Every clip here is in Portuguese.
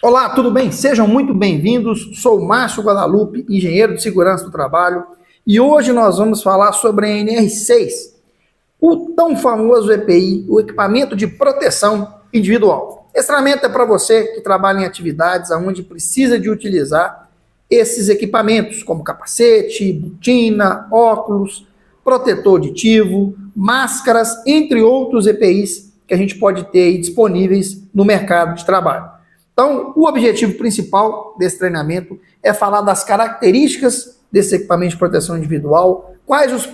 Olá, tudo bem? Sejam muito bem-vindos. Sou Márcio Guadalupe, engenheiro de segurança do trabalho, e hoje nós vamos falar sobre a NR6, o tão famoso EPI, o equipamento de proteção individual. Esse treinamento é para você que trabalha em atividades onde precisa de utilizar esses equipamentos, como capacete, botina, óculos, protetor auditivo, máscaras, entre outros EPIs que a gente pode ter aí disponíveis no mercado de trabalho. Então, o objetivo principal desse treinamento é falar das características desse equipamento de proteção individual, quais os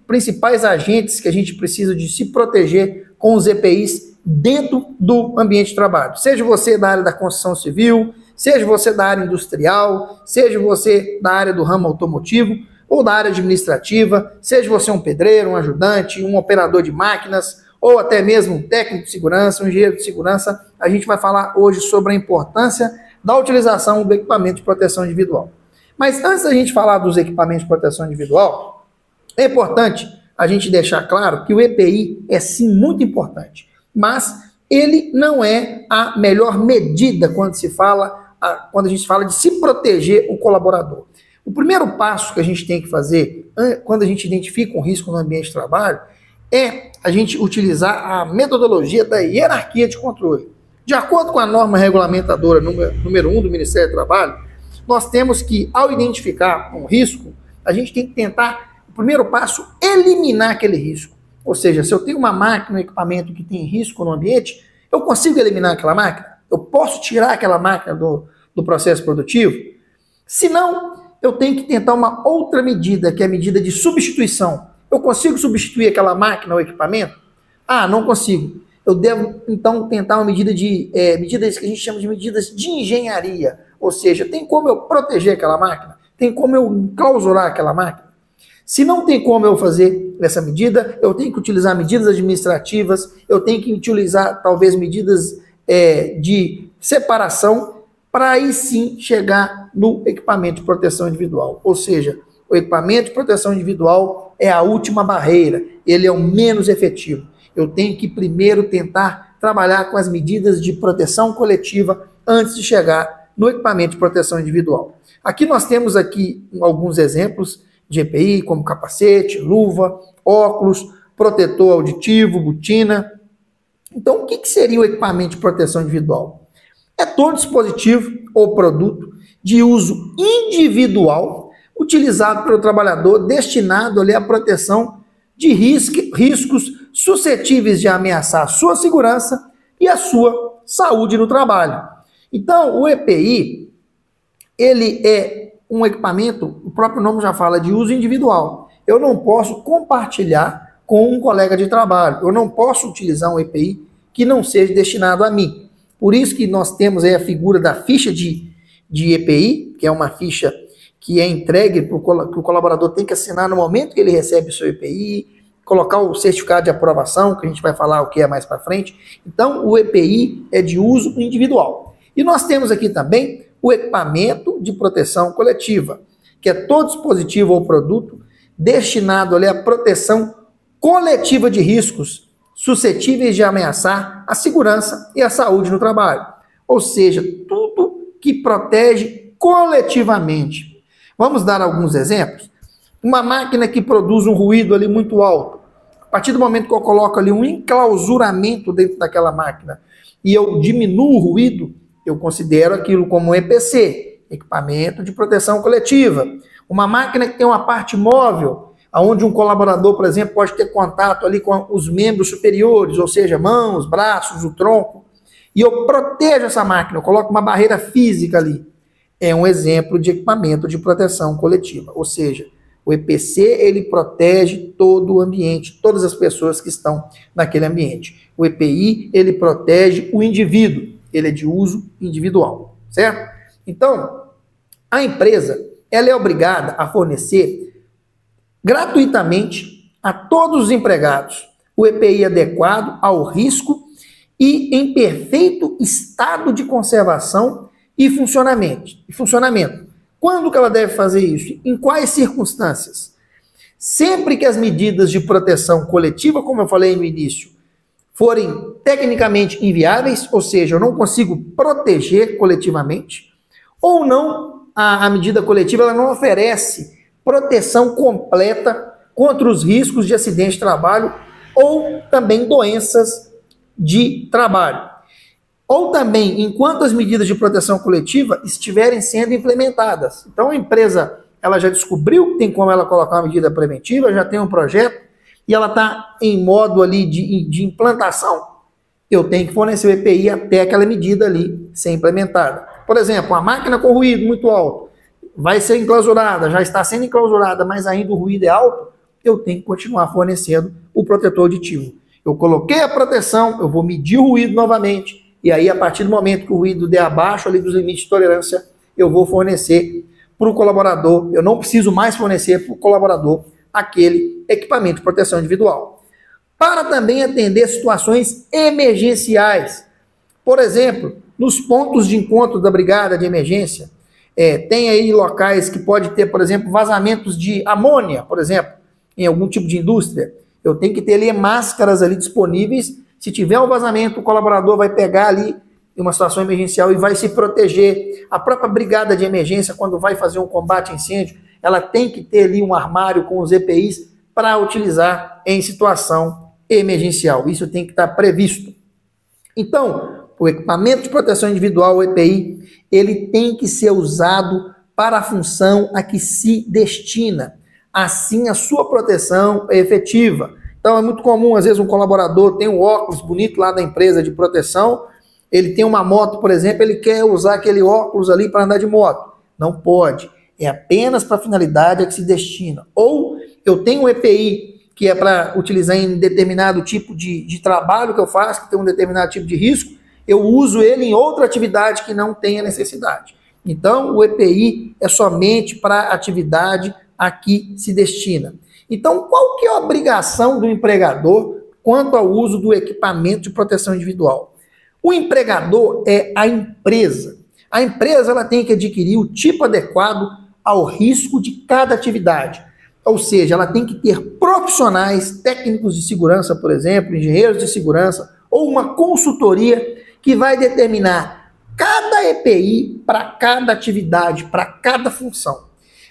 principais agentes que a gente precisa de se proteger com os EPIs dentro do ambiente de trabalho. Seja você da área da construção civil, seja você da área industrial, seja você da área do ramo automotivo ou da área administrativa, seja você um pedreiro, um ajudante, um operador de máquinas, ou até mesmo um técnico de segurança, um engenheiro de segurança, a gente vai falar hoje sobre a importância da utilização do equipamento de proteção individual. Mas antes da gente falar dos equipamentos de proteção individual, é importante a gente deixar claro que o EPI é sim muito importante, mas ele não é a melhor medida quando a gente fala de se proteger o colaborador. O primeiro passo que a gente tem que fazer quando a gente identifica um risco no ambiente de trabalho é a gente utilizar a metodologia da hierarquia de controle. De acordo com a norma regulamentadora número 1 do Ministério do Trabalho, nós temos que, ao identificar um risco, a gente tem que tentar, o primeiro passo, eliminar aquele risco. Ou seja, se eu tenho uma máquina, um equipamento que tem risco no ambiente, eu consigo eliminar aquela máquina? Eu posso tirar aquela máquina do processo produtivo? Se não, eu tenho que tentar uma outra medida, que é a medida de substituição. Eu consigo substituir aquela máquina ou equipamento? Ah, não consigo. Eu devo, então, tentar uma medida medidas que a gente chama de medidas de engenharia. Ou seja, tem como eu proteger aquela máquina? Tem como eu enclausurar aquela máquina? Se não tem como eu fazer essa medida, eu tenho que utilizar medidas administrativas, eu tenho que utilizar, talvez, medidas de separação, para aí sim chegar no equipamento de proteção individual. Ou seja, o equipamento de proteção individual é a última barreira, ele é o menos efetivo. Eu tenho que primeiro tentar trabalhar com as medidas de proteção coletiva antes de chegar no equipamento de proteção individual. Aqui nós temos alguns exemplos de EPI, como capacete, luva, óculos, protetor auditivo, botina. Então, o que seria o equipamento de proteção individual? É todo dispositivo ou produto de uso individual utilizado pelo trabalhador, destinado ali à proteção de riscos suscetíveis de ameaçar a sua segurança e a sua saúde no trabalho. Então, o EPI, ele é um equipamento, o próprio nome já fala, de uso individual. Eu não posso compartilhar com um colega de trabalho, eu não posso utilizar um EPI que não seja destinado a mim. Por isso que nós temos aí a figura da ficha de EPI, que é uma ficha que é entregue que o colaborador tem que assinar no momento que ele recebe o seu EPI, colocar o certificado de aprovação, que a gente vai falar o que é mais para frente. Então, o EPI é de uso individual. E nós temos aqui também o equipamento de proteção coletiva, que é todo dispositivo ou produto destinado ali à proteção coletiva de riscos suscetíveis de ameaçar a segurança e a saúde no trabalho. Ou seja, tudo que protege coletivamente. Vamos dar alguns exemplos? Uma máquina que produz um ruído ali muito alto. A partir do momento que eu coloco ali um enclausuramento dentro daquela máquina e eu diminuo o ruído, eu considero aquilo como um EPC, equipamento de proteção coletiva. Uma máquina que tem uma parte móvel, onde um colaborador, por exemplo, pode ter contato ali com os membros superiores, ou seja, mãos, braços, o tronco, e eu protejo essa máquina, eu coloco uma barreira física ali. É um exemplo de equipamento de proteção coletiva, ou seja, o EPC ele protege todo o ambiente, todas as pessoas que estão naquele ambiente. O EPI ele protege o indivíduo, ele é de uso individual, certo? Então, a empresa ela é obrigada a fornecer gratuitamente a todos os empregados o EPI adequado ao risco e em perfeito estado de conservação e funcionamento. Quando que ela deve fazer isso? Em quais circunstâncias? Sempre que as medidas de proteção coletiva, como eu falei no início, forem tecnicamente inviáveis, ou seja, eu não consigo proteger coletivamente, ou não, a medida coletiva ela não oferece proteção completa contra os riscos de acidente de trabalho ou também doenças de trabalho. Ou também, enquanto as medidas de proteção coletiva estiverem sendo implementadas. Então, a empresa ela já descobriu que tem como ela colocar uma medida preventiva, já tem um projeto, e ela está em modo ali de implantação. Eu tenho que fornecer o EPI até aquela medida ali ser implementada. Por exemplo, uma máquina com ruído muito alto, vai ser enclausurada, já está sendo enclausurada, mas ainda o ruído é alto, eu tenho que continuar fornecendo o protetor auditivo. Eu coloquei a proteção, eu vou medir o ruído novamente, e aí a partir do momento que o ruído der abaixo ali dos limites de tolerância, eu vou fornecer para o colaborador, eu não preciso mais fornecer para o colaborador aquele equipamento de proteção individual. Para também atender situações emergenciais. Por exemplo, nos pontos de encontro da brigada de emergência, tem aí locais que pode ter, por exemplo, vazamentos de amônia, por exemplo, em algum tipo de indústria. Eu tenho que ter ali máscaras ali disponíveis. Se tiver um vazamento, o colaborador vai pegar ali em uma situação emergencial e vai se proteger. A própria brigada de emergência, quando vai fazer um combate a incêndio, ela tem que ter ali um armário com os EPIs para utilizar em situação emergencial. Isso tem que estar previsto. Então, o equipamento de proteção individual, o EPI, ele tem que ser usado para a função a que se destina. Assim, a sua proteção é efetiva. Então, é muito comum, às vezes, um colaborador tem um óculos bonito lá da empresa de proteção, ele tem uma moto, por exemplo, ele quer usar aquele óculos ali para andar de moto. Não pode. É apenas para a finalidade a que se destina. Ou eu tenho um EPI que é para utilizar em determinado tipo de trabalho que eu faço, que tem um determinado tipo de risco, eu uso ele em outra atividade que não tenha necessidade. Então, o EPI é somente para a atividade a que se destina. Então, qual que é a obrigação do empregador quanto ao uso do equipamento de proteção individual? O empregador é a empresa. A empresa ela tem que adquirir o tipo adequado ao risco de cada atividade. Ou seja, ela tem que ter profissionais, técnicos de segurança, por exemplo, engenheiros de segurança, ou uma consultoria que vai determinar cada EPI para cada atividade, para cada função.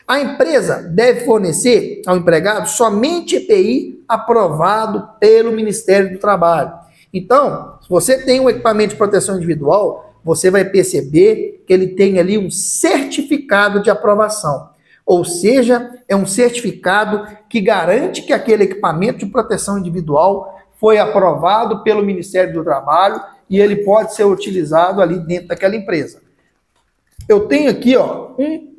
A empresa deve fornecer ao empregado somente EPI aprovado pelo Ministério do Trabalho. Então, se você tem um equipamento de proteção individual, você vai perceber que ele tem ali um certificado de aprovação. Ou seja, é um certificado que garante que aquele equipamento de proteção individual foi aprovado pelo Ministério do Trabalho e ele pode ser utilizado ali dentro daquela empresa. Eu tenho aqui, ó, um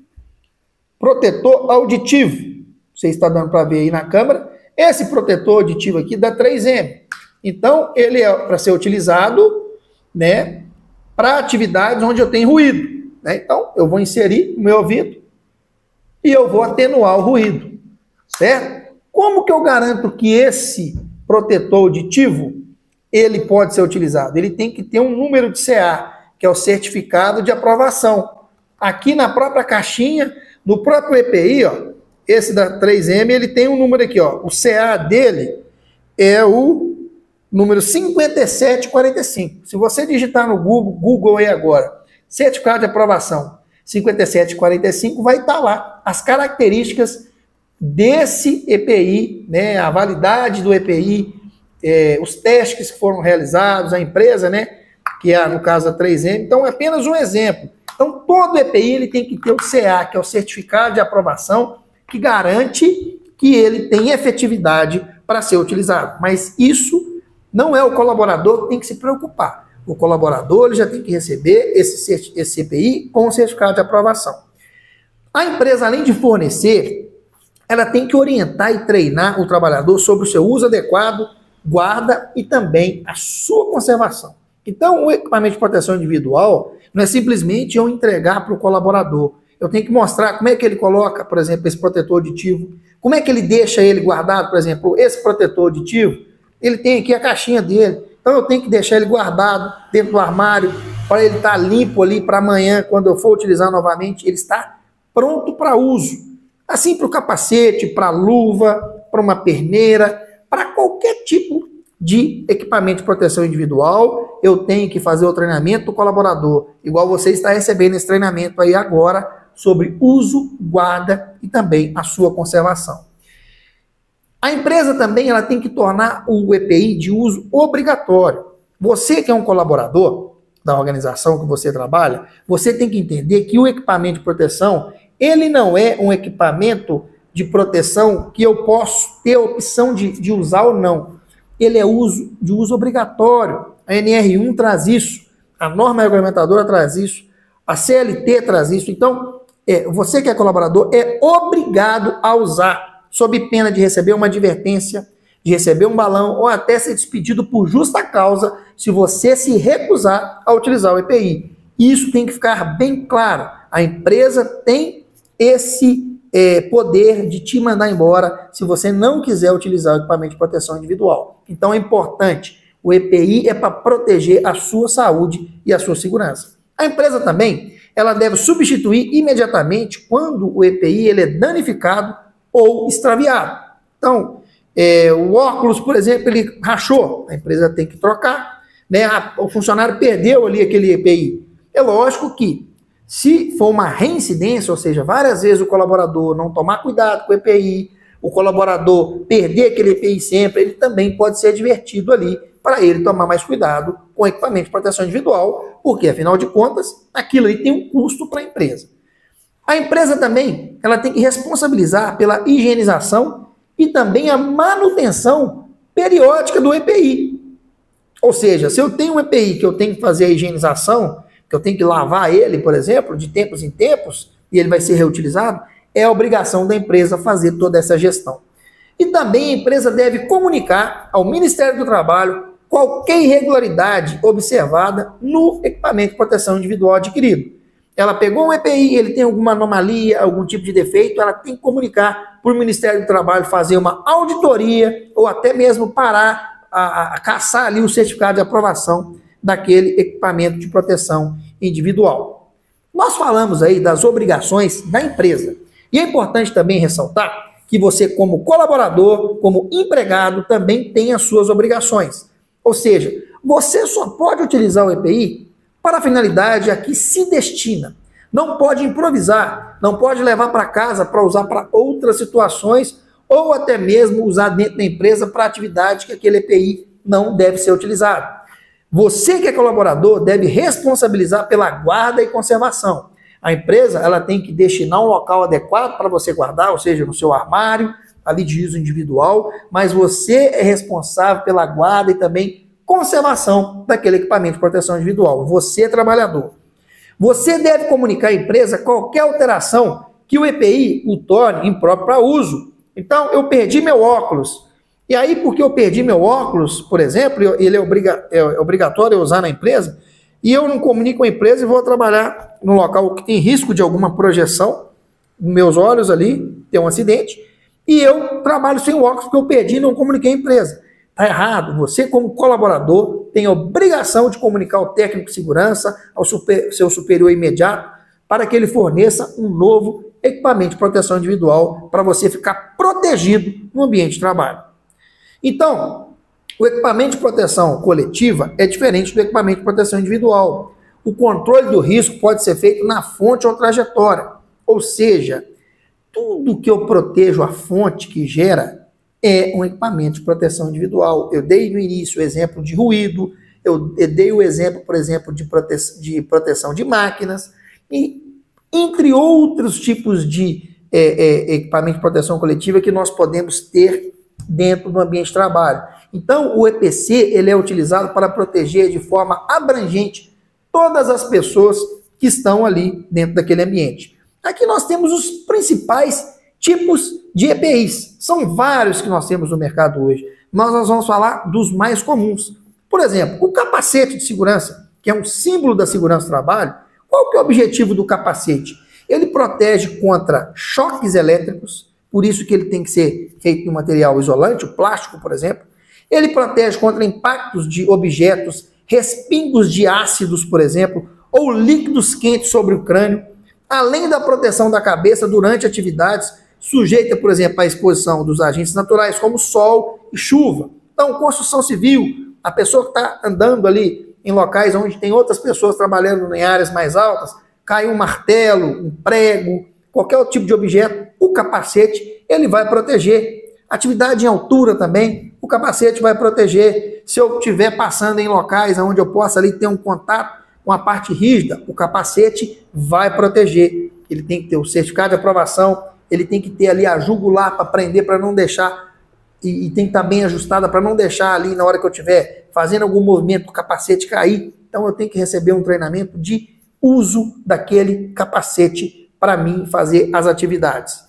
protetor auditivo. Você está dando para ver aí na câmera. Esse protetor auditivo aqui da 3M. Então, ele é para ser utilizado, né, para atividades onde eu tenho ruído. Né? Então, eu vou inserir no meu ouvido e eu vou atenuar o ruído. Certo? Como que eu garanto que esse protetor auditivo ele pode ser utilizado? Ele tem que ter um número de CA, que é o certificado de aprovação. Aqui na própria caixinha, no próprio EPI, ó, esse da 3M, ele tem um número aqui, ó. O CA dele é o número 5745. Se você digitar no Google aí agora, certificado de aprovação 5745, vai estar lá as características desse EPI, né, a validade do EPI, os testes que foram realizados, a empresa, né, que é, no caso, a 3M. Então, é apenas um exemplo. Então, todo EPI ele tem que ter o CA, que é o certificado de aprovação, que garante que ele tem efetividade para ser utilizado. Mas isso não é o colaborador que tem que se preocupar. O colaborador ele já tem que receber esse EPI com o certificado de aprovação. A empresa, além de fornecer, ela tem que orientar e treinar o trabalhador sobre o seu uso adequado, guarda e também a sua conservação. Então, o equipamento de proteção individual não é simplesmente eu entregar para o colaborador. Eu tenho que mostrar como é que ele coloca, por exemplo, esse protetor auditivo, como é que ele deixa ele guardado, por exemplo, esse protetor auditivo, ele tem aqui a caixinha dele, então eu tenho que deixar ele guardado dentro do armário, para ele estar limpo ali para amanhã, quando eu for utilizar novamente, ele está pronto para uso. Assim para o capacete, para a luva, para uma perneira, para qualquer tipo de equipamento de proteção individual, eu tenho que fazer o treinamento do colaborador, igual você está recebendo esse treinamento aí agora, sobre uso, guarda e também a sua conservação. A empresa também ela tem que tornar o EPI de uso obrigatório. Você que é um colaborador da organização que você trabalha, você tem que entender que o equipamento de proteção, ele não é um equipamento de proteção que eu posso ter a opção de usar ou não. Ele é de uso obrigatório. A NR1 traz isso, a norma regulamentadora traz isso, a CLT traz isso. Então, você que é colaborador é obrigado a usar, sob pena de receber uma advertência, de receber um balão ou até ser despedido por justa causa se você se recusar a utilizar o EPI. Isso tem que ficar bem claro. A empresa tem esse poder de te mandar embora se você não quiser utilizar o equipamento de proteção individual. Então é importante, o EPI é para proteger a sua saúde e a sua segurança. A empresa também, ela deve substituir imediatamente quando o EPI ele é danificado ou extraviado. Então, o óculos, por exemplo, ele rachou, a empresa tem que trocar, né? O funcionário perdeu ali aquele EPI. É lógico que se for uma reincidência, ou seja, várias vezes o colaborador não tomar cuidado com o EPI, o colaborador perder aquele EPI sempre, ele também pode ser advertido ali para ele tomar mais cuidado com o equipamento de proteção individual, porque, afinal de contas, aquilo ali tem um custo para a empresa. A empresa também ela tem que responsabilizar pela higienização e também a manutenção periódica do EPI. Ou seja, se eu tenho um EPI que eu tenho que fazer a higienização, que eu tenho que lavar ele, por exemplo, de tempos em tempos, e ele vai ser reutilizado, é a obrigação da empresa fazer toda essa gestão. E também a empresa deve comunicar ao Ministério do Trabalho qualquer irregularidade observada no equipamento de proteção individual adquirido. Ela pegou um EPI, ele tem alguma anomalia, algum tipo de defeito, ela tem que comunicar para o Ministério do Trabalho fazer uma auditoria ou até mesmo parar a caçar ali o certificado de aprovação daquele equipamento de proteção individual. Nós falamos aí das obrigações da empresa. E é importante também ressaltar que você, como colaborador, como empregado, também tem as suas obrigações. Ou seja, você só pode utilizar o EPI para a finalidade a que se destina. Não pode improvisar, não pode levar para casa para usar para outras situações ou até mesmo usar dentro da empresa para atividade que aquele EPI não deve ser utilizado. Você que é colaborador deve responsabilizar pela guarda e conservação. A empresa ela tem que destinar um local adequado para você guardar, ou seja, no seu armário, ali de uso individual, mas você é responsável pela guarda e também conservação daquele equipamento de proteção individual. Você é trabalhador. Você deve comunicar à empresa qualquer alteração que o EPI o torne impróprio para uso. Então, eu perdi meu óculos. E aí, porque eu perdi meu óculos, por exemplo, ele é obrigatório usar na empresa, e eu não comunico com a empresa e vou trabalhar num local que tem risco de alguma projeção, meus olhos ali, tem um acidente, e eu trabalho sem o óculos porque eu perdi e não comuniquei à empresa. Está errado. Você, como colaborador, tem a obrigação de comunicar ao técnico de segurança, ao seu superior imediato, para que ele forneça um novo equipamento de proteção individual para você ficar protegido no ambiente de trabalho. Então, o equipamento de proteção coletiva é diferente do equipamento de proteção individual. O controle do risco pode ser feito na fonte ou trajetória. Ou seja, tudo que eu protejo a fonte que gera é um equipamento de proteção individual. Eu dei no início o exemplo de ruído, eu dei o exemplo, por exemplo, de proteção de máquinas, e entre outros tipos de equipamento de proteção coletiva que nós podemos ter dentro do ambiente de trabalho. Então, o EPC ele é utilizado para proteger de forma abrangente todas as pessoas que estão ali dentro daquele ambiente. Aqui nós temos os principais tipos de EPIs. São vários que nós temos no mercado hoje, mas nós vamos falar dos mais comuns. Por exemplo, o capacete de segurança, que é um símbolo da segurança do trabalho. Qual que é o objetivo do capacete? Ele protege contra choques elétricos, por isso que ele tem que ser feito de um material isolante, o plástico, por exemplo. Ele protege contra impactos de objetos, respingos de ácidos, por exemplo, ou líquidos quentes sobre o crânio, além da proteção da cabeça durante atividades sujeita, por exemplo, à exposição dos agentes naturais, como sol e chuva. Então, construção civil, a pessoa que está andando ali em locais onde tem outras pessoas trabalhando em áreas mais altas, cai um martelo, um prego, qualquer outro tipo de objeto, o capacete, ele vai proteger. Atividade em altura também, o capacete vai proteger. Se eu estiver passando em locais onde eu possa ali ter um contato com a parte rígida, o capacete vai proteger. Ele tem que ter o certificado de aprovação, ele tem que ter ali a jugular para prender, para não deixar, e tem que estar bem ajustada para não deixar ali na hora que eu estiver fazendo algum movimento o capacete cair. Então eu tenho que receber um treinamento de uso daquele capacete para mim fazer as atividades.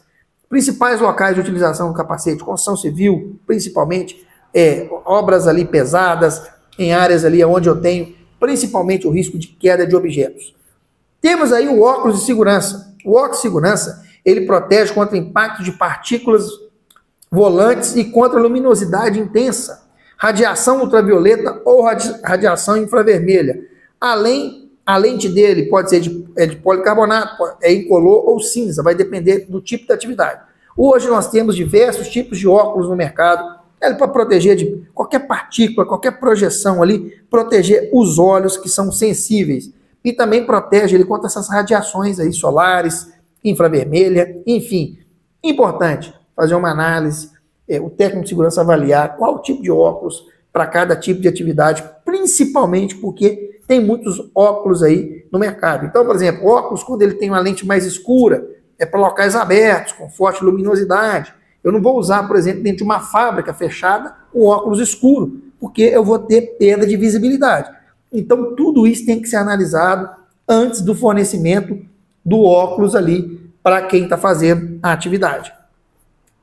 Principais locais de utilização do capacete, construção civil, principalmente, obras ali pesadas, em áreas ali onde eu tenho principalmente o risco de queda de objetos. Temos aí o óculos de segurança. O óculos de segurança, ele protege contra impacto de partículas volantes e contra luminosidade intensa, radiação ultravioleta ou radiação infravermelha. A lente dele pode ser de policarbonato, incolor ou cinza, vai depender do tipo de atividade. Hoje nós temos diversos tipos de óculos no mercado, para proteger de qualquer partícula, qualquer projeção ali, proteger os olhos que são sensíveis. E também protege ele contra essas radiações aí solares, infravermelha, enfim. Importante fazer uma análise, o técnico de segurança avaliar qual tipo de óculos para cada tipo de atividade, principalmente porque tem muitos óculos aí no mercado. Então, por exemplo, óculos quando ele tem uma lente mais escura, é para locais abertos, com forte luminosidade. Eu não vou usar, por exemplo, dentro de uma fábrica fechada, um óculos escuro, porque eu vou ter perda de visibilidade. Então, tudo isso tem que ser analisado antes do fornecimento do óculos ali para quem está fazendo a atividade.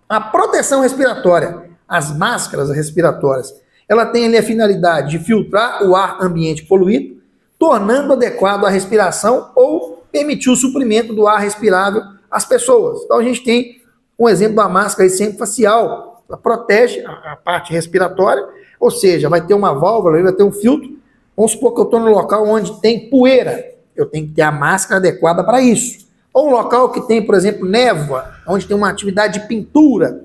A proteção respiratória, as máscaras respiratórias, ela tem ali a finalidade de filtrar o ar ambiente poluído, tornando adequado a respiração ou permitir o suprimento do ar respirável às pessoas. Então, a gente tem um exemplo da máscara facial, ela protege a parte respiratória, ou seja, vai ter uma válvula, vai ter um filtro. Vamos supor que eu estou no local onde tem poeira, eu tenho que ter a máscara adequada para isso. Ou um local que tem, por exemplo, névoa, onde tem uma atividade de pintura,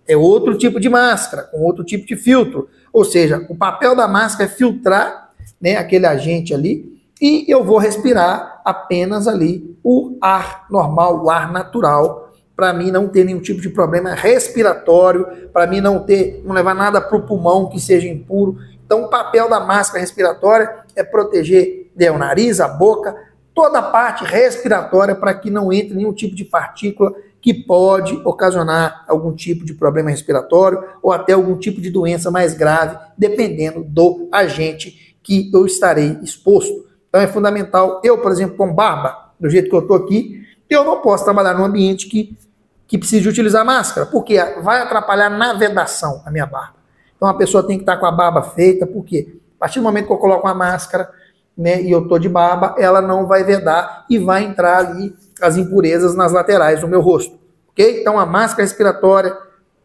é outro tipo de máscara, com outro tipo de filtro. Ou seja, o papel da máscara é filtrar, né, aquele agente ali, e eu vou respirar apenas ali o ar normal, o ar natural, para mim não ter nenhum tipo de problema respiratório, para mim não levar nada para o pulmão que seja impuro. Então o papel da máscara respiratória é proteger o nariz, a boca, toda a parte respiratória para que não entre nenhum tipo de partícula que pode ocasionar algum tipo de problema respiratório ou até algum tipo de doença mais grave, dependendo do agente que eu estarei exposto. Então é fundamental, eu, por exemplo, com barba, do jeito que eu estou aqui, eu não posso trabalhar num ambiente que precise utilizar máscara, porque vai atrapalhar na vedação a minha barba. Então a pessoa tem que estar com a barba feita, porque a partir do momento que eu coloco uma máscara, né, e eu estou de barba, ela não vai vedar e vai entrar ali as impurezas nas laterais do meu rosto. Ok? Então a máscara respiratória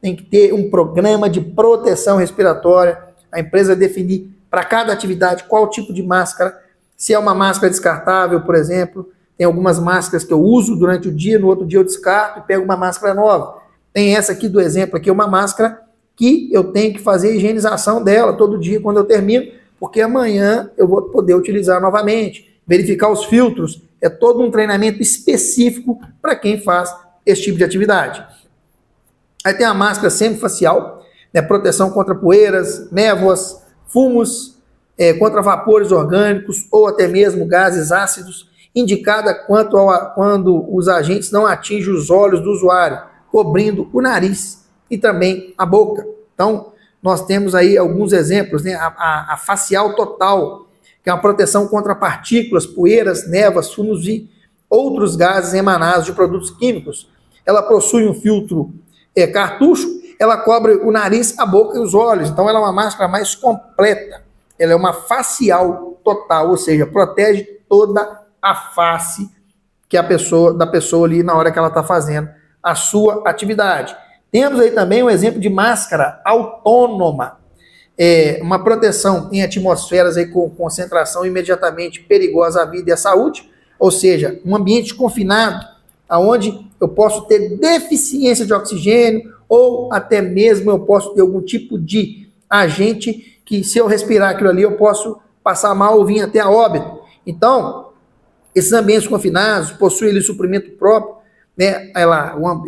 tem que ter um programa de proteção respiratória, a empresa definir para cada atividade qual tipo de máscara, se é uma máscara descartável, por exemplo. Tem algumas máscaras que eu uso durante o dia, no outro dia eu descarto e pego uma máscara nova. Tem essa aqui do exemplo, aqui é uma máscara que eu tenho que fazer a higienização dela todo dia quando eu termino, porque amanhã eu vou poder utilizar novamente, verificar os filtros. É todo um treinamento específico para quem faz esse tipo de atividade. Aí tem a máscara semifacial, né, proteção contra poeiras, névoas, fumos, contra vapores orgânicos ou até mesmo gases ácidos, indicada quando os agentes não atingem os olhos do usuário, cobrindo o nariz e também a boca. Então, nós temos aí alguns exemplos, né? A facial total, que é uma proteção contra partículas, poeiras, névoas, fumos e outros gases emanados de produtos químicos. Ela possui um filtro cartucho, ela cobre o nariz, a boca e os olhos. Então, ela é uma máscara mais completa. Ela é uma facial total, ou seja, protege toda a face da pessoa ali na hora que ela está fazendo a sua atividade. Temos aí também um exemplo de máscara autônoma, uma proteção em atmosferas aí com concentração imediatamente perigosa à vida e à saúde, ou seja, um ambiente confinado, onde eu posso ter deficiência de oxigênio ou até mesmo eu posso ter algum tipo de agente que, se eu respirar aquilo ali, eu posso passar mal ou vir até a óbito. Então, esses ambientes confinados possuem ali suprimento próprio, né?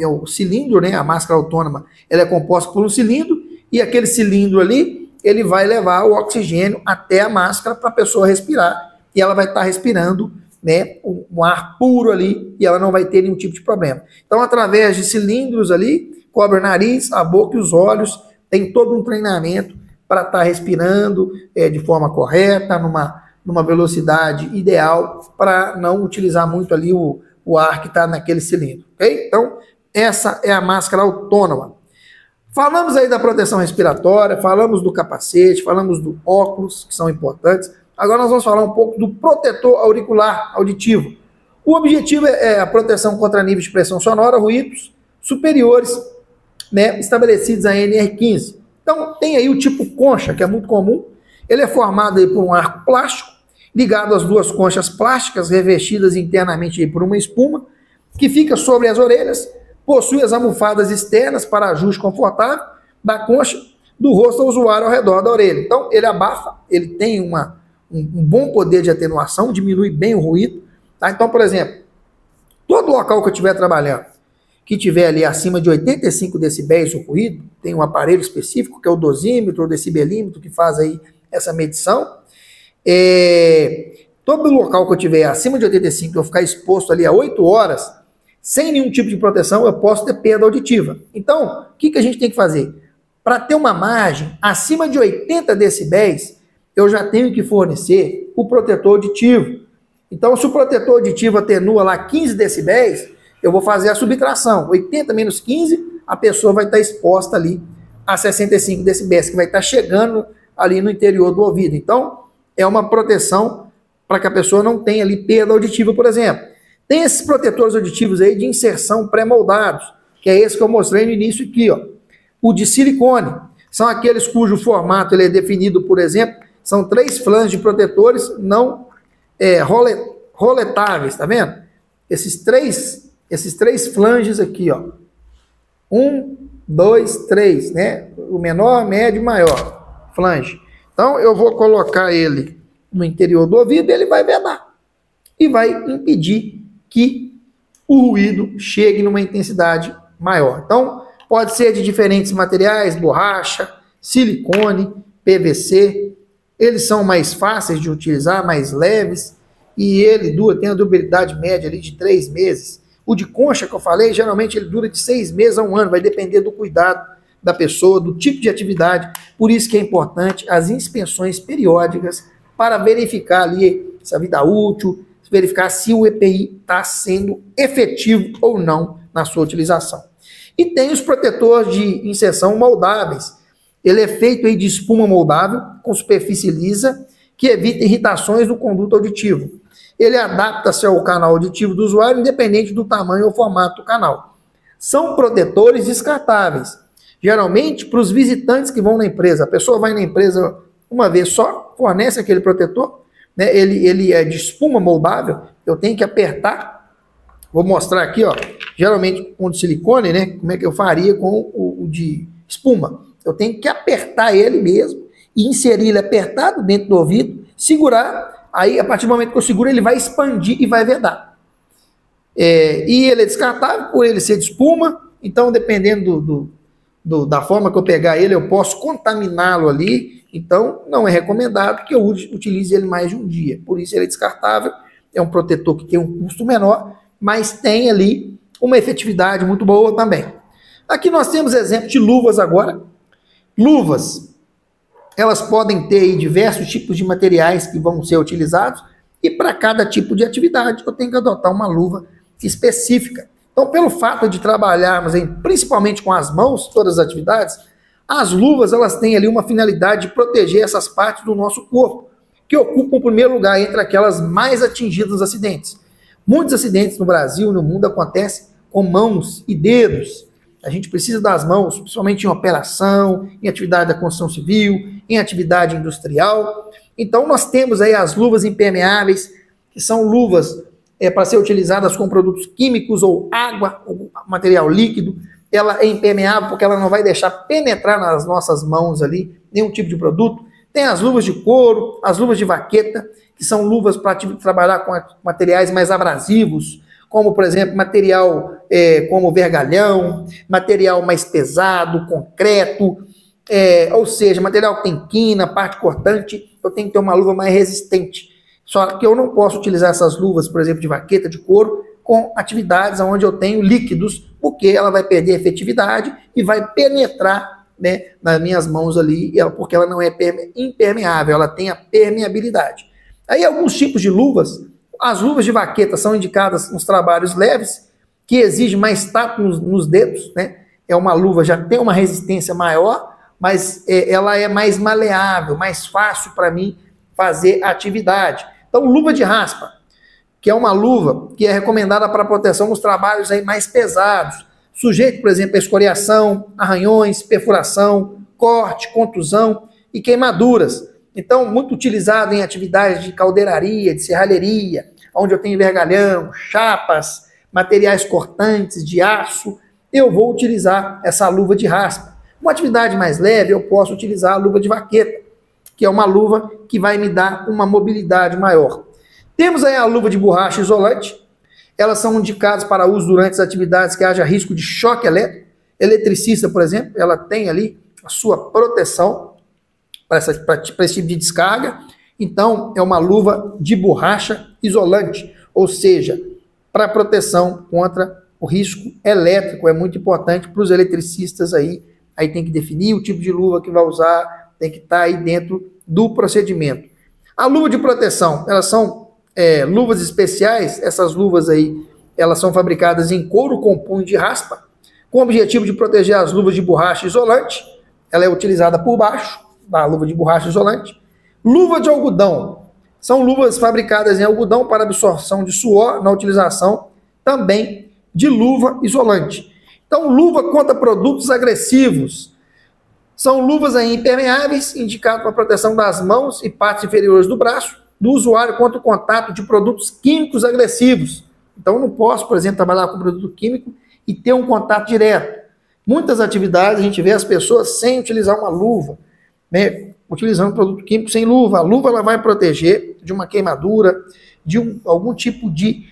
O cilindro, né? A máscara autônoma, ela é composta por um cilindro, e aquele cilindro ali, ele vai levar o oxigênio até a máscara para a pessoa respirar, e ela vai estar respirando, né, um ar puro ali, e ela não vai ter nenhum tipo de problema. Então, através de cilindros ali, cobre o nariz, a boca e os olhos, tem todo um treinamento para estar respirando de forma correta, numa velocidade ideal, para não utilizar muito ali o ar que está naquele cilindro, ok? Então, essa é a máscara autônoma. Falamos aí da proteção respiratória, falamos do capacete, falamos do óculos, que são importantes. Agora nós vamos falar um pouco do protetor auricular auditivo. O objetivo é a proteção contra níveis de pressão sonora, ruídos superiores, né, estabelecidos a NR15. Então, tem aí o tipo concha, que é muito comum. Ele é formado aí por um arco plástico, ligado às duas conchas plásticas, revestidas internamente aí por uma espuma, que fica sobre as orelhas, possui as almofadas externas para ajuste confortável da concha do rosto do usuário ao redor da orelha. Então, ele abafa, ele tem um bom poder de atenuação, diminui bem o ruído. Tá? Então, por exemplo, todo local que eu estiver trabalhando, que tiver ali acima de 85 decibéis o ruído, tem um aparelho específico, que é o dosímetro, o decibelímetro, que faz aí essa medição. Todo local que eu tiver acima de 85, eu ficar exposto ali a 8 horas, sem nenhum tipo de proteção, eu posso ter perda auditiva. Então, o que a gente tem que fazer? Para ter uma margem acima de 80 decibéis, eu já tenho que fornecer o protetor auditivo. Então, se o protetor auditivo atenua lá 15 decibéis, eu vou fazer a subtração. 80 menos 15, a pessoa vai estar exposta ali a 65 decibéis, que vai estar chegando ali no interior do ouvido. Então, é uma proteção para que a pessoa não tenha ali perda auditiva, por exemplo. Tem esses protetores auditivos aí de inserção pré-moldados, que é esse que eu mostrei no início aqui, ó. O de silicone. São aqueles cujo formato ele é definido, por exemplo, são 3 flanges de protetores não roletáveis, tá vendo? Esses três flanges aqui, ó. 1, 2, 3, né? O menor, médio e maior flange. Então, eu vou colocar ele no interior do ouvido e ele vai vedar. E vai impedir que o ruído chegue numa intensidade maior. Então, pode ser de diferentes materiais, borracha, silicone, PVC. Eles são mais fáceis de utilizar, mais leves. E ele tem a durabilidade média ali de 3 meses. O de concha que eu falei, geralmente ele dura de 6 meses a 1 ano. Vai depender do cuidado da pessoa, do tipo de atividade. Por isso que é importante as inspeções periódicas para verificar ali se a vida útil, verificar se o EPI está sendo efetivo ou não na sua utilização. E tem os protetores de inserção moldáveis. Ele é feito aí de espuma moldável, com superfície lisa, que evita irritações do conduto auditivo. Ele adapta-se ao canal auditivo do usuário, independente do tamanho ou formato do canal. São protetores descartáveis, geralmente para os visitantes que vão na empresa. A pessoa vai na empresa uma vez só, fornece aquele protetor, né? Ele é de espuma moldável, eu tenho que apertar. Vou mostrar aqui, ó, geralmente com o de silicone, né? Como é que eu faria com o de espuma? Eu tenho que apertar ele mesmo e inserir ele apertado dentro do ouvido, segurar. Aí, a partir do momento que eu seguro, ele vai expandir e vai vedar. E ele é descartável por ele ser de espuma, então, dependendo da forma que eu pegar ele, eu posso contaminá-lo ali. Então, não é recomendado que eu utilize ele mais de um dia. Por isso, ele é descartável, é um protetor que tem um custo menor, mas tem ali uma efetividade muito boa também. Aqui nós temos exemplo de luvas agora. Luvas, elas podem ter aí diversos tipos de materiais que vão ser utilizados, e para cada tipo de atividade eu tenho que adotar uma luva específica. Então, pelo fato de trabalharmos principalmente com as mãos, todas as atividades, as luvas elas têm ali uma finalidade de proteger essas partes do nosso corpo, que ocupam o primeiro lugar entre aquelas mais atingidas nos acidentes. Muitos acidentes no Brasil e no mundo acontecem com mãos e dedos. A gente precisa das mãos, principalmente em operação, em atividade da construção civil, em atividade industrial. Então, nós temos aí as luvas impermeáveis, que são luvas para ser utilizadas com produtos químicos ou água, ou material líquido. Ela é impermeável porque ela não vai deixar penetrar nas nossas mãos ali nenhum tipo de produto. Tem as luvas de couro, as luvas de vaqueta, que são luvas para trabalhar com materiais mais abrasivos, como, por exemplo, material como vergalhão, material mais pesado, concreto, ou seja, material que tem quina, parte cortante, eu tenho que ter uma luva mais resistente. Só que eu não posso utilizar essas luvas, por exemplo, de vaqueta, de couro, com atividades onde eu tenho líquidos, porque ela vai perder efetividade e vai penetrar, né, nas minhas mãos ali, porque ela não é impermeável, ela tem a permeabilidade. Aí alguns tipos de luvas, as luvas de vaqueta são indicadas nos trabalhos leves, que exigem mais tato nos dedos, né? É uma luva, já tem uma resistência maior, mas ela é mais maleável, mais fácil para mim fazer atividade. Então, luva de raspa, que é uma luva que é recomendada para proteção nos trabalhos aí mais pesados, sujeito, por exemplo, a escoriação, arranhões, perfuração, corte, contusão e queimaduras. Então, muito utilizado em atividades de caldeiraria, de serralheria, onde eu tenho vergalhão, chapas, materiais cortantes de aço, eu vou utilizar essa luva de raspa. Uma atividade mais leve, eu posso utilizar a luva de vaqueta, que é uma luva que vai me dar uma mobilidade maior. Temos aí a luva de borracha isolante. Elas são indicadas para uso durante as atividades que haja risco de choque elétrico. Eletricista, por exemplo, ela tem ali a sua proteção para esse tipo de descarga. Então, é uma luva de borracha isolante, ou seja, para proteção contra o risco elétrico. É muito importante para os eletricistas aí. Aí tem que definir o tipo de luva que vai usar, tem que estar aí dentro do procedimento. A luva de proteção, elas são luvas especiais. Essas luvas aí, elas são fabricadas em couro com punho de raspa, com o objetivo de proteger as luvas de borracha isolante. Ela é utilizada por baixo da luva de borracha isolante. Luva de algodão, são luvas fabricadas em algodão para absorção de suor na utilização também de luva isolante. Então, luva contra produtos agressivos. São luvas aí impermeáveis, indicadas para proteção das mãos e partes inferiores do braço, do usuário contra o contato de produtos químicos agressivos. Então, eu não posso, por exemplo, trabalhar com produto químico e ter um contato direto. Muitas atividades a gente vê as pessoas sem utilizar uma luva, né? Utilizando produto químico sem luva. A luva ela vai proteger de uma queimadura, de algum tipo de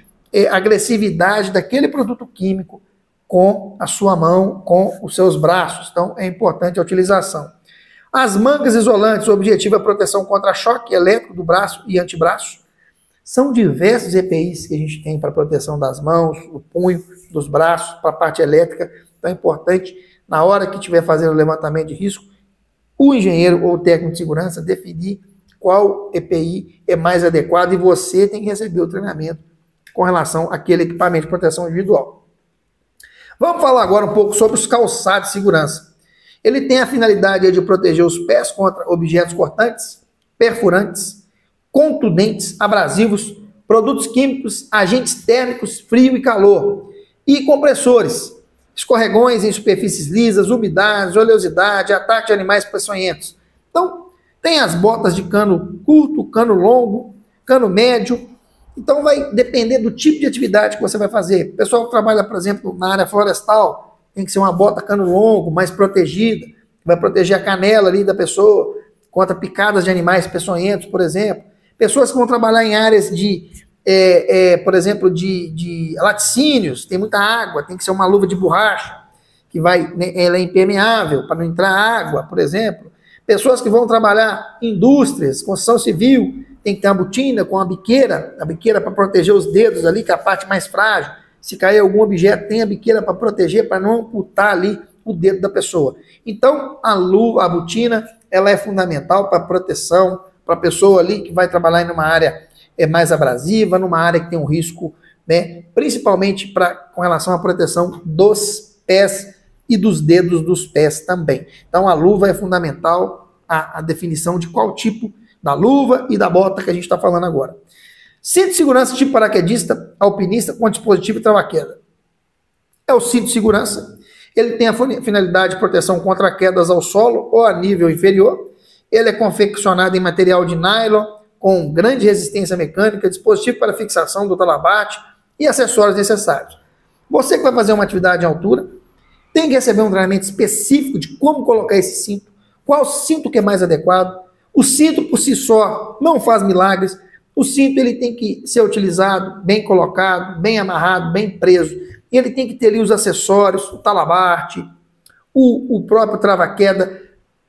agressividade daquele produto químico com a sua mão, com os seus braços. Então, é importante a utilização. As mangas isolantes, o objetivo é a proteção contra choque elétrico do braço e antebraço. São diversos EPIs que a gente tem para proteção das mãos, do punho, dos braços, para a parte elétrica. Então, é importante, na hora que estiver fazendo o levantamento de risco, o engenheiro ou o técnico de segurança definir qual EPI é mais adequado e você tem que receber o treinamento com relação àquele equipamento de proteção individual. Vamos falar agora um pouco sobre os calçados de segurança. Ele tem a finalidade de proteger os pés contra objetos cortantes, perfurantes, contundentes, abrasivos, produtos químicos, agentes térmicos, frio e calor, e compressores, escorregões em superfícies lisas, umidades, oleosidade, ataque de animais peçonhentos. Então, tem as botas de cano curto, cano longo, cano médio. Então, vai depender do tipo de atividade que você vai fazer. O pessoal que trabalha, por exemplo, na área florestal, tem que ser uma bota cano longo, mais protegida, vai proteger a canela ali da pessoa contra picadas de animais peçonhentos, por exemplo. Pessoas que vão trabalhar em áreas de, por exemplo, de laticínios, tem muita água, tem que ser uma luva de borracha, que ela é impermeável para não entrar água, por exemplo. Pessoas que vão trabalhar em indústrias, construção civil, tem que ter uma botina com a biqueira para proteger os dedos ali, que é a parte mais frágil. Se cair algum objeto, tem a biqueira para proteger, para não amputar ali o dedo da pessoa. Então, a botina, ela é fundamental para proteção, para a pessoa ali que vai trabalhar em uma área mais abrasiva, numa área que tem um risco, né, principalmente com relação à proteção dos pés e dos dedos dos pés também. Então, a luva é fundamental, a definição de qual tipo da luva e da bota que a gente está falando agora. Cinto de segurança tipo paraquedista, alpinista com dispositivo trava-queda. É o cinto de segurança. Ele tem a finalidade de proteção contra quedas ao solo ou a nível inferior. Ele é confeccionado em material de nylon, com grande resistência mecânica, dispositivo para fixação do talabarte e acessórios necessários. Você que vai fazer uma atividade em altura, tem que receber um treinamento específico de como colocar esse cinto, qual cinto que é mais adequado. O cinto por si só não faz milagres. O cinto ele tem que ser utilizado, bem colocado, bem amarrado, bem preso. Ele tem que ter ali os acessórios, o talabarte, o próprio trava-queda,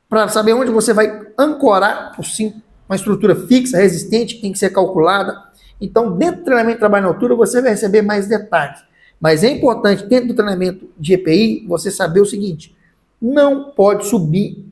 para saber onde você vai ancorar o cinto. Uma estrutura fixa, resistente, que tem que ser calculada. Então, dentro do treinamento de trabalho na altura, você vai receber mais detalhes. Mas é importante, dentro do treinamento de EPI, você saber o seguinte: não pode subir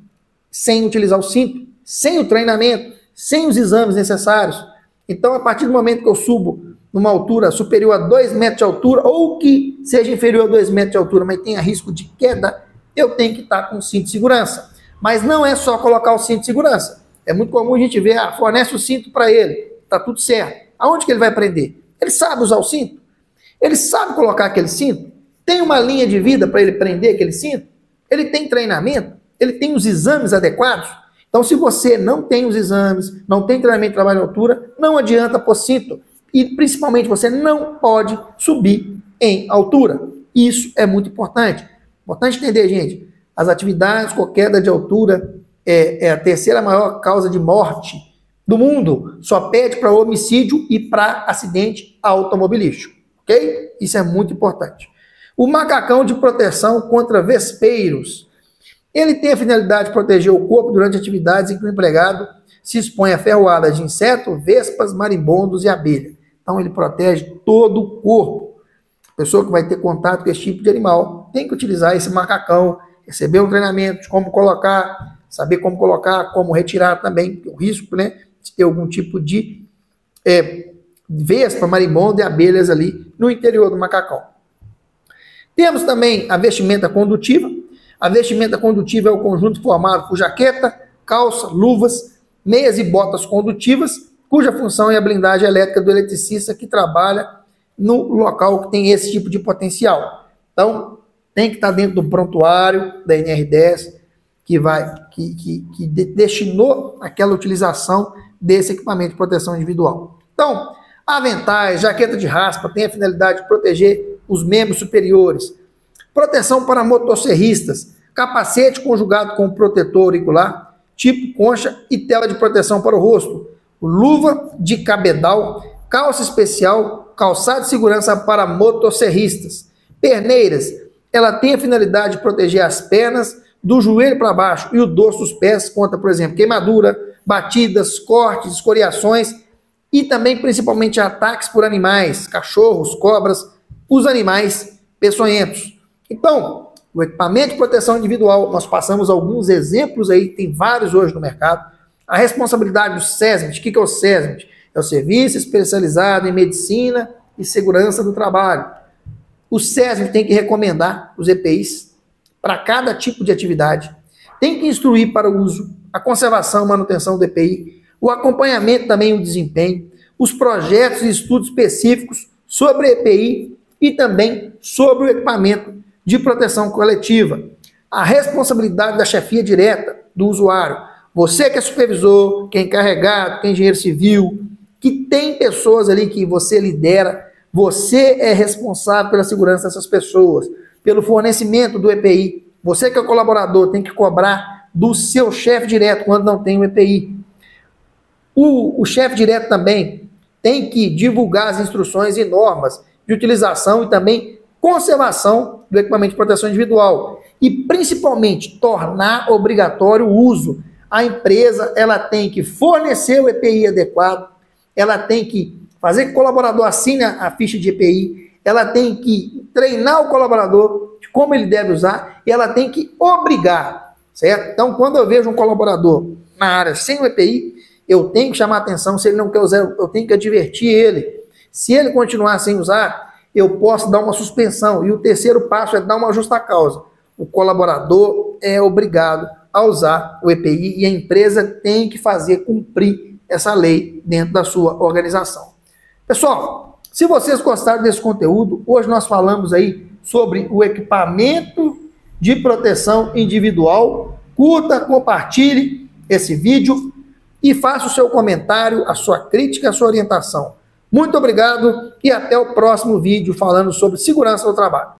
sem utilizar o cinto, sem o treinamento, sem os exames necessários. Então, a partir do momento que eu subo numa altura superior a 2 metros de altura, ou que seja inferior a 2 metros de altura, mas tenha risco de queda, eu tenho que estar com o cinto de segurança. Mas não é só colocar o cinto de segurança. É muito comum a gente ver, fornece o cinto para ele, tá tudo certo. Aonde que ele vai prender? Ele sabe usar o cinto? Ele sabe colocar aquele cinto? Tem uma linha de vida para ele prender aquele cinto? Ele tem treinamento? Ele tem os exames adequados? Então, se você não tem os exames, não tem treinamento de trabalho à altura, não adianta pôr cinto. E, principalmente, você não pode subir em altura. Isso é muito importante. Importante entender, gente, as atividades com queda de altura é a terceira maior causa de morte do mundo. Só pede para homicídio e para acidente automobilístico. Ok? Isso é muito importante. O macacão de proteção contra vespeiros. Ele tem a finalidade de proteger o corpo durante atividades em que o empregado se expõe a ferroadas de insetos, vespas, marimbondos e abelha. Então ele protege todo o corpo. A pessoa que vai ter contato com esse tipo de animal tem que utilizar esse macacão, receber um treinamento de como colocar, saber como colocar, como retirar também, o risco, né, de ter algum tipo de vespa, marimbondo e abelhas ali no interior do macacão. Temos também a vestimenta condutiva. A vestimenta condutiva é o conjunto formado por jaqueta, calça, luvas, meias e botas condutivas, cuja função é a blindagem elétrica do eletricista que trabalha no local que tem esse tipo de potencial. Então, tem que estar dentro do prontuário da NR10 que destinou aquela utilização desse equipamento de proteção individual. Então, aventais, jaqueta de raspa tem a finalidade de proteger os membros superiores. Proteção para motosserristas, capacete conjugado com protetor auricular, tipo concha e tela de proteção para o rosto, luva de cabedal, calça especial, calçado de segurança para motosserristas. Perneiras, ela tem a finalidade de proteger as pernas do joelho para baixo e o dorso dos pés contra, por exemplo, queimadura, batidas, cortes, escoriações e também principalmente ataques por animais, cachorros, cobras, os animais peçonhentos. Então, o equipamento de proteção individual, nós passamos alguns exemplos aí, tem vários hoje no mercado. A responsabilidade do SESMIT, o que é o SESMIT? É o Serviço Especializado em Medicina e Segurança do Trabalho. O SESMIT tem que recomendar os EPIs para cada tipo de atividade, tem que instruir para o uso, a conservação e manutenção do EPI, o acompanhamento também e o desempenho, os projetos e estudos específicos sobre EPI e também sobre o equipamento de proteção coletiva. A responsabilidade da chefia direta do usuário. Você que é supervisor, que é encarregado, que é engenheiro civil, que tem pessoas ali que você lidera, você é responsável pela segurança dessas pessoas, pelo fornecimento do EPI. Você que é colaborador tem que cobrar do seu chefe direto quando não tem o EPI. O chefe direto também tem que divulgar as instruções e normas de utilização e também conservação do equipamento de proteção individual e principalmente tornar obrigatório o uso. A empresa ela tem que fornecer o EPI adequado, ela tem que fazer que o colaborador assine a ficha de EPI, ela tem que treinar o colaborador de como ele deve usar e ela tem que obrigar, certo? Então, quando eu vejo um colaborador na área sem o EPI, eu tenho que chamar a atenção. Se ele não quer usar, eu tenho que advertir ele. Se ele continuar sem usar, eu posso dar uma suspensão. E o terceiro passo é dar uma justa causa. O colaborador é obrigado a usar o EPI e a empresa tem que fazer cumprir essa lei dentro da sua organização. Pessoal, se vocês gostaram desse conteúdo, hoje nós falamos aí sobre o equipamento de proteção individual. Curta, compartilhe esse vídeo e faça o seu comentário, a sua crítica, a sua orientação. Muito obrigado e até o próximo vídeo falando sobre segurança do trabalho.